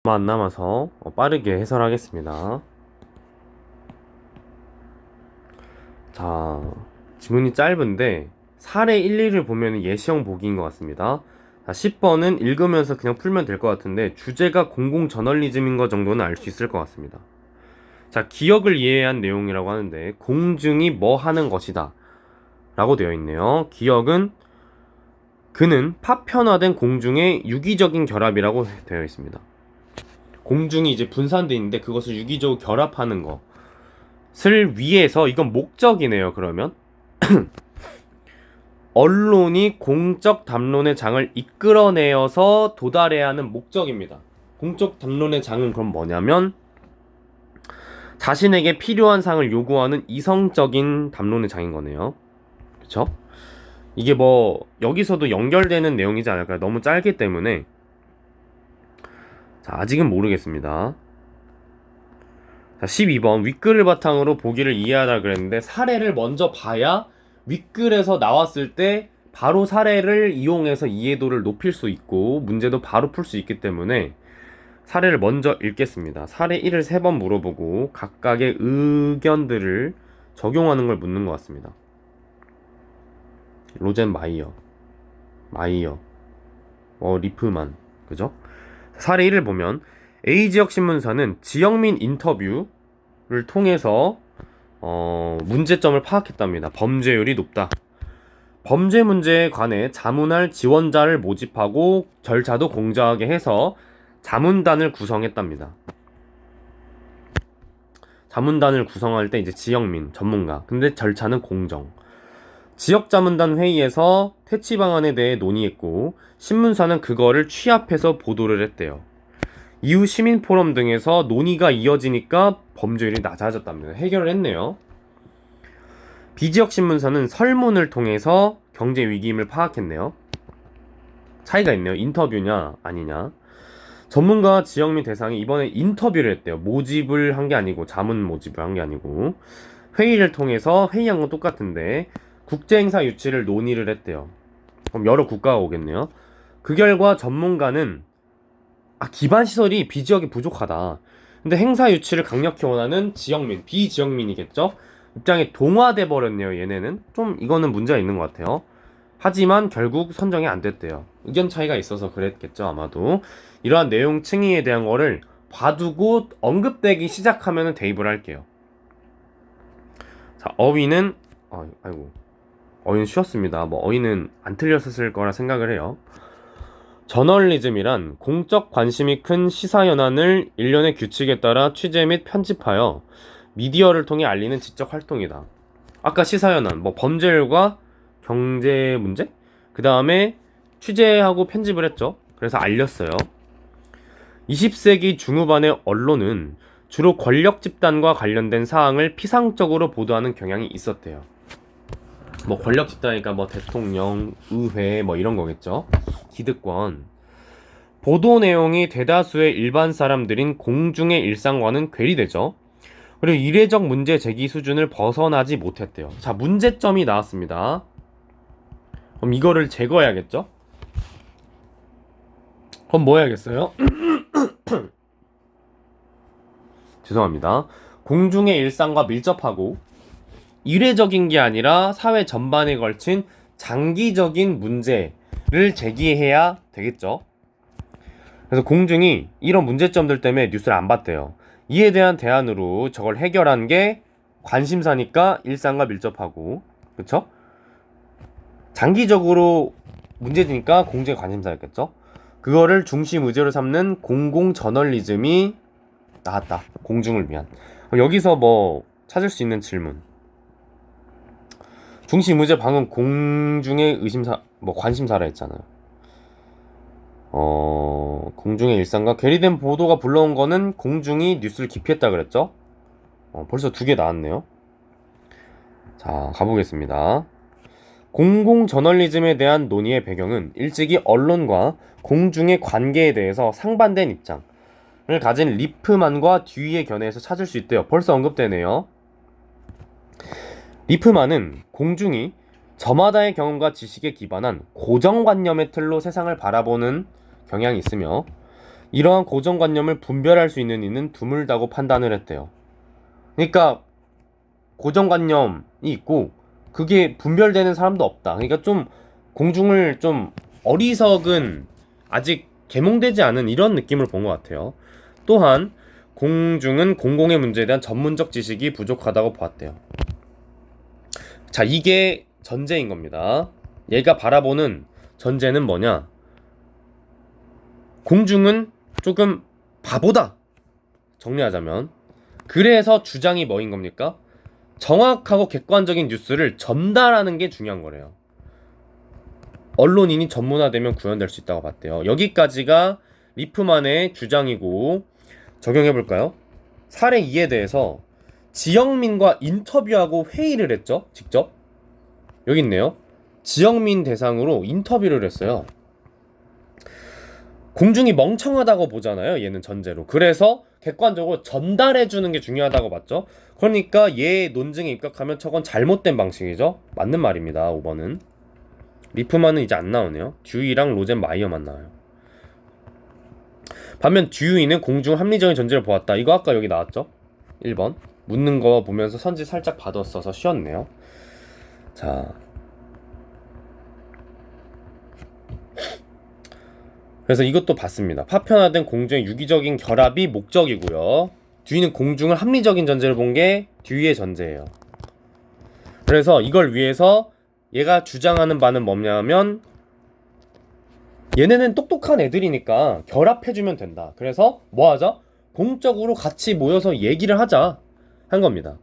얼마 안 남아서 빠르게 해설하겠습니다. 자, 지문이 짧은데 사례 1, 2를 보면 예시형 보기인 것 같습니다. 자, 10번은 읽으면서 그냥 풀면 될 것 같은데 주제가 공공저널리즘인 것 정도는 알 수 있을 것 같습니다. 자, 기억을 이해한 내용이라고 하는데 공중이 뭐 하는 것이다 라고 되어 있네요. 기억은 그는 파편화된 공중의 유기적인 결합이라고 되어 있습니다. 공중이 이제 분산되어 있는데 그것을 유기적으로 결합하는 것을 위해서, 이건 목적이네요. 그러면 언론이 공적 담론의 장을 이끌어내어서 도달해야 하는 목적입니다. 공적 담론의 장은 그럼 뭐냐면 자신에게 필요한 상을 요구하는 이성적인 담론의 장인 거네요. 그쵸? 이게 뭐 여기서도 연결되는 내용이지 않을까요? 너무 짧기 때문에. 자, 아직은 모르겠습니다. 자, 12번 윗글을 바탕으로 보기를 이해하라 그랬는데 사례를 먼저 봐야 윗글에서 나왔을 때 바로 사례를 이용해서 이해도를 높일 수 있고 문제도 바로 풀 수 있기 때문에 사례를 먼저 읽겠습니다. 사례 1을 3번 물어보고 각각의 의견들을 적용하는 걸 묻는 것 같습니다. 로젠마이어, 리프만, 그죠? 사례 1을 보면 A지역 신문사는 지역민 인터뷰를 통해서 문제점을 파악했답니다. 범죄율이 높다. 범죄 문제에 관해 자문할 지원자를 모집하고 절차도 공정하게 해서 자문단을 구성했답니다. 자문단을 구성할 때 이제 지역민, 전문가. 근데 절차는 공정. 지역자문단 회의에서 퇴치 방안에 대해 논의했고 신문사는 그거를 취합해서 보도를 했대요. 이후 시민포럼 등에서 논의가 이어지니까 범죄율이 낮아졌답니다. 해결을 했네요. B지역 신문사는 설문을 통해서 경제 위기임을 파악했네요. 차이가 있네요. 인터뷰냐 아니냐. 전문가 지역민 대상이 이번에 인터뷰를 했대요. 모집을 한 게 아니고, 자문 모집을 한 게 아니고 회의를 통해서 회의한 건 똑같은데 국제행사 유치를 논의를 했대요. 그럼 여러 국가가 오겠네요. 그 결과 전문가는 기반시설이 B지역이 부족하다. 근데 행사 유치를 강력히 원하는 지역민, B지역민이겠죠? 입장이 동화돼 버렸네요. 얘네는 좀 이거는 문제가 있는 것 같아요. 하지만 결국 선정이 안 됐대요. 의견 차이가 있어서 그랬겠죠, 아마도. 이러한 내용 층위에 대한 거를 봐두고 언급되기 시작하면 대입을 할게요. 자, 어휘는 어휘는 쉬웠습니다. 어휘는 안 틀렸을 거라 생각을 해요. 저널리즘이란 공적 관심이 큰 시사현안을 일련의 규칙에 따라 취재 및 편집하여 미디어를 통해 알리는 지적 활동이다. 아까 시사현안, 범죄율과 경제 문제? 그 다음에 취재하고 편집을 했죠. 그래서 알렸어요. 20세기 중후반의 언론은 주로 권력 집단과 관련된 사항을 피상적으로 보도하는 경향이 있었대요. 권력 집단이니까 대통령, 의회 이런 거겠죠. 기득권. 보도 내용이 대다수의 일반 사람들인 공중의 일상과는 괴리되죠. 그리고 이례적 문제 제기 수준을 벗어나지 못했대요. 자, 문제점이 나왔습니다. 그럼 이거를 제거해야겠죠? 그럼 뭐 해야겠어요? 죄송합니다. 공중의 일상과 밀접하고 이례적인 게 아니라 사회 전반에 걸친 장기적인 문제를 제기해야 되겠죠. 그래서 공중이 이런 문제점들 때문에 뉴스를 안 봤대요. 이에 대한 대안으로 저걸 해결한 게 관심사니까 일상과 밀접하고, 그쵸? 장기적으로 문제지니까 공중의 관심사였겠죠. 그거를 중심 의제로 삼는 공공저널리즘이 나왔다. 공중을 위한. 여기서 찾을 수 있는 질문. 중심 의제 방금 공중의 관심사라 했잖아요. 공중의 일상과 괴리된 보도가 불러온 거는 공중이 뉴스를 기피했다 그랬죠? 벌써 2개 나왔네요. 자, 가보겠습니다. 공공저널리즘에 대한 논의의 배경은 일찍이 언론과 공중의 관계에 대해서 상반된 입장을 가진 리프만과 듀이의 견해에서 찾을 수 있대요. 벌써 언급되네요. 리프만은 공중이 저마다의 경험과 지식에 기반한 고정관념의 틀로 세상을 바라보는 경향이 있으며 이러한 고정관념을 분별할 수 있는 이는 드물다고 판단을 했대요. 그러니까 고정관념이 있고 그게 분별되는 사람도 없다. 그러니까 좀 공중을 좀 어리석은, 아직 계몽되지 않은 이런 느낌을 본 것 같아요. 또한 공중은 공공의 문제에 대한 전문적 지식이 부족하다고 보았대요. 자, 이게 전제인 겁니다. 얘가 바라보는 전제는 뭐냐? 공중은 조금 바보다, 정리하자면. 그래서 주장이 뭐인 겁니까? 정확하고 객관적인 뉴스를 전달하는 게 중요한 거래요. 언론인이 전문화되면 구현될 수 있다고 봤대요. 여기까지가 리프만의 주장이고, 적용해볼까요? 사례 2에 대해서 지영민과 인터뷰하고 회의를 했죠. 직접. 여기 있네요. 지영민 대상으로 인터뷰를 했어요. 공중이 멍청하다고 보잖아요, 얘는 전제로. 그래서 객관적으로 전달해주는 게 중요하다고 봤죠. 그러니까 얘 논증에 입각하면 저건 잘못된 방식이죠. 맞는 말입니다. 5번은. 리프만은 이제 안 나오네요. 듀이랑 로젠 마이어만 나와요. 반면 듀이는 공중 합리적인 전제를 보았다. 이거 아까 여기 나왔죠. 1번. 묻는 거 보면서 선지 살짝 받았어서 쉬었네요. 자, 그래서 이것도 봤습니다. 파편화된 공중의 유기적인 결합이 목적이고요. 듀이는 공중을 합리적인 전제를 본 게 듀이의 전제예요. 그래서 이걸 위해서 얘가 주장하는 바는 뭐냐면, 얘네는 똑똑한 애들이니까 결합해주면 된다. 그래서 뭐 하자? 공적으로 같이 모여서 얘기를 하자 한 겁니다.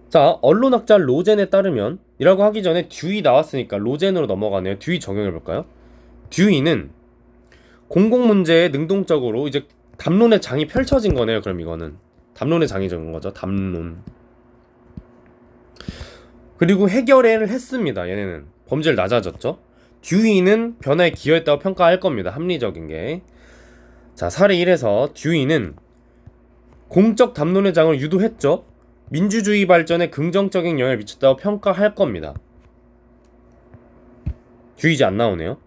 자, 언론학자 로젠에 따르면, 이라고 하기 전에 듀이 나왔으니까 로젠으로 넘어가네요. 듀이 적용해볼까요? 듀이는 공공문제에 능동적으로 이제 담론의 장이 펼쳐진 거네요. 그럼 이거는 담론의 장이 적은 거죠. 담론. 그리고 해결을 했습니다. 얘네는 범죄를 낮아졌죠. 듀이는 변화에 기여했다고 평가할 겁니다. 합리적인 게. 자, 사례 1에서 듀이는 공적 담론의 장을 유도했죠. 민주주의 발전에 긍정적인 영향을 미쳤다고 평가할 겁니다. 듀이지 안 나오네요.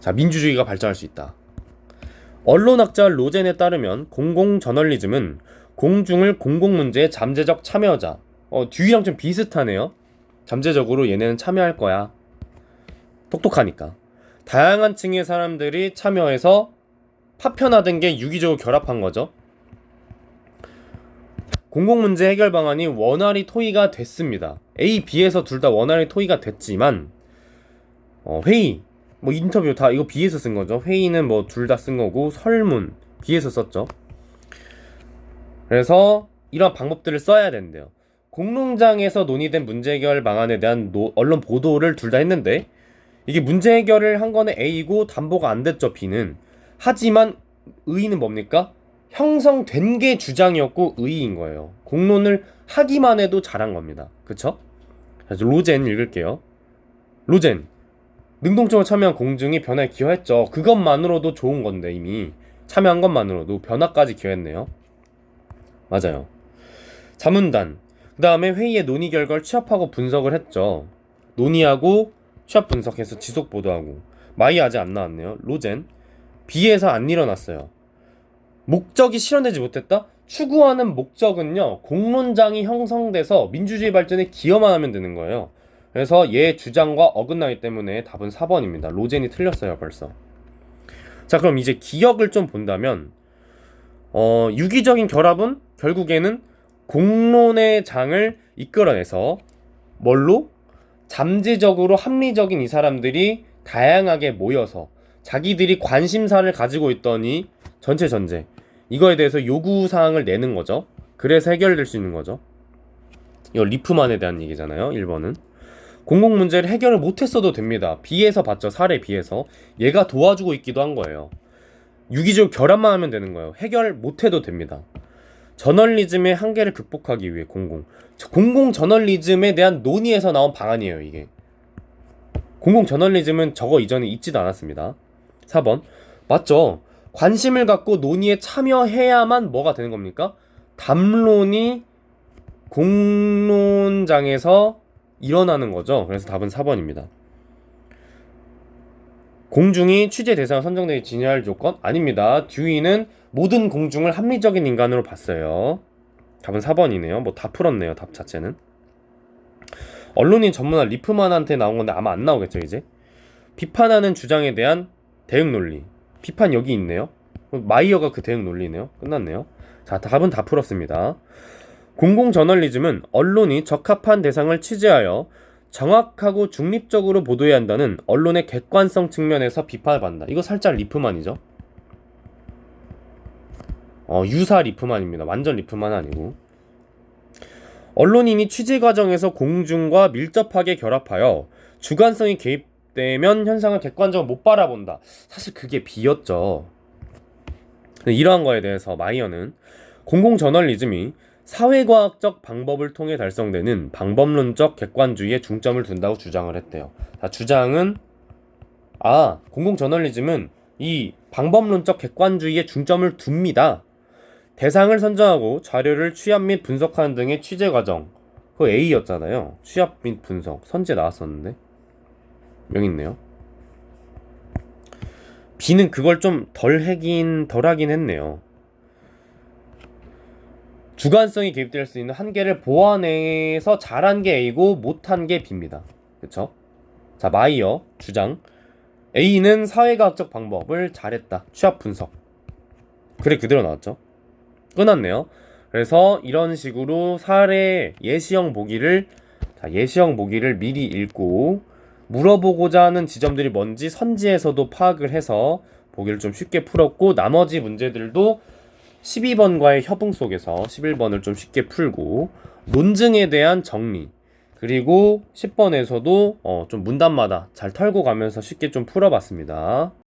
자, 민주주의가 발전할 수 있다. 언론학자 로젠에 따르면 공공저널리즘은 공중을 공공문제의 잠재적 참여자, 듀이랑 좀 비슷하네요. 잠재적으로 얘네는 참여할 거야. 똑똑하니까. 다양한 층의 사람들이 참여해서 파편화된 게 유기적으로 결합한 거죠. 공공문제 해결 방안이 원활히 토의가 됐습니다. A, B에서 둘 다 원활히 토의가 됐지만, 회의, 뭐 인터뷰 다 이거 B에서 쓴 거죠. 회의는 뭐 둘 다 쓴 거고, 설문 B에서 썼죠. 그래서 이런 방법들을 써야 된대요. 공론장에서 논의된 문제 해결 방안에 대한 언론 보도를 둘 다 했는데, 이게 문제 해결을 한 거는 A고 담보가 안 됐죠, B는. 하지만 의의는 뭡니까? 형성된 게 주장이었고 의의인 거예요. 공론을 하기만 해도 잘한 겁니다. 그쵸? 그래서 로젠 읽을게요. 로젠, 능동적으로 참여한 공중이 변화에 기여했죠. 그것만으로도 좋은 건데, 이미 참여한 것만으로도 변화까지 기여했네요. 맞아요. 자문단, 그 다음에 회의의 논의 결과를 취합하고 분석을 했죠. 논의하고 취합 분석해서 지속 보도하고. 마이 아직 안 나왔네요. 로젠, B에서 안 일어났어요. 목적이 실현되지 못했다? 추구하는 목적은요, 공론장이 형성돼서 민주주의 발전에 기여만 하면 되는 거예요. 그래서 얘 주장과 어긋나기 때문에 답은 4번입니다. 로젠이 틀렸어요, 벌써. 자, 그럼 이제 기억을 좀 본다면, 유기적인 결합은 결국에는 공론의 장을 이끌어내서 뭘로? 잠재적으로 합리적인 이 사람들이 다양하게 모여서 자기들이 관심사를 가지고 있더니 전체 전제, 이거에 대해서 요구사항을 내는 거죠. 그래서 해결될 수 있는 거죠. 이거 리프만에 대한 얘기잖아요. 1번은 공공문제를 해결을 못했어도 됩니다. B에서 봤죠. 사례 B에서 얘가 도와주고 있기도 한 거예요. 유기적 결합만 하면 되는 거예요. 해결 못해도 됩니다. 저널리즘의 한계를 극복하기 위해 공공 저널리즘에 대한 논의에서 나온 방안이에요. 이게 공공 저널리즘은 저거 이전에 있지도 않았습니다. 4번 맞죠? 관심을 갖고 논의에 참여해야만 뭐가 되는 겁니까? 담론이 공론장에서 일어나는 거죠. 그래서 답은 4번입니다. 공중이 취재 대상 선정되기 진열할 조건? 아닙니다. 듀이는 모든 공중을 합리적인 인간으로 봤어요. 답은 4번이네요. 뭐 다 풀었네요. 답 자체는. 언론인 전문화 리프만한테 나온 건데 아마 안 나오겠죠 이제. 비판하는 주장에 대한 대응 논리. 비판 여기 있네요. 마이어가 그 대응 논리네요. 끝났네요. 자, 답은 다 풀었습니다. 공공저널리즘은 언론이 적합한 대상을 취재하여 정확하고 중립적으로 보도해야 한다는 언론의 객관성 측면에서 비판을 받는다. 이거 살짝 리프만이죠. 유사 리프만입니다. 완전 리프만 아니고. 언론인이 취재 과정에서 공중과 밀접하게 결합하여 주관성이 개입되면 현상을 객관적으로 못 바라본다. 사실 그게 비였죠. 이러한 거에 대해서 마이어는 공공저널리즘이 사회과학적 방법을 통해 달성되는 방법론적 객관주의에 중점을 둔다고 주장을 했대요. 자, 주장은 공공저널리즘은 이 방법론적 객관주의에 중점을 둡니다. 대상을 선정하고 자료를 취합 및 분석하는 등의 취재 과정. 그거 A였잖아요. 취합 및 분석. 선지에 나왔었는데. 여기 있네요. B는 그걸 좀 덜 하긴 했네요. 주관성이 개입될 수 있는 한계를 보완해서 잘한 게 A고 못한 게 B입니다. 그쵸? 자, 마이어 주장. A는 사회과학적 방법을 잘했다. 취합 분석. 그래 그대로 나왔죠. 끝났네요. 그래서 이런 식으로 사례 예시형 보기를 미리 읽고 물어보고자 하는 지점들이 뭔지 선지에서도 파악을 해서 보기를 좀 쉽게 풀었고, 나머지 문제들도 12번과의 협응 속에서 11번을 좀 쉽게 풀고 논증에 대한 정리, 그리고 10번에서도 좀 문단마다 잘 털고 가면서 쉽게 좀 풀어봤습니다.